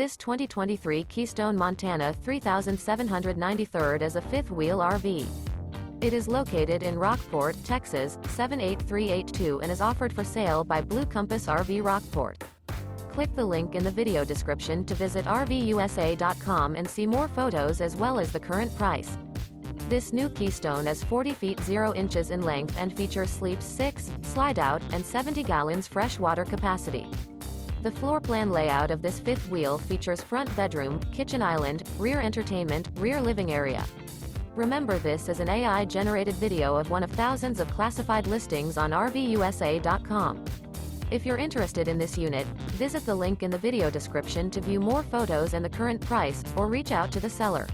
This 2023 Keystone Montana 3793 is a fifth-wheel RV. It is located in Rockport, Texas, 78382 and is offered for sale by Blue Compass RV Rockport. Click the link in the video description to visit RVUSA.com and see more photos as well as the current price. This new Keystone is 40 feet 0 inches in length and features sleeps 6, slide-out, and 70 gallons fresh water capacity. The floor plan layout of this fifth wheel features front bedroom, kitchen island, rear entertainment, rear living area. Remember, this is an AI-generated video of one of thousands of classified listings on RVUSA.com. If you're interested in this unit, visit the link in the video description to view more photos and the current price, or reach out to the seller.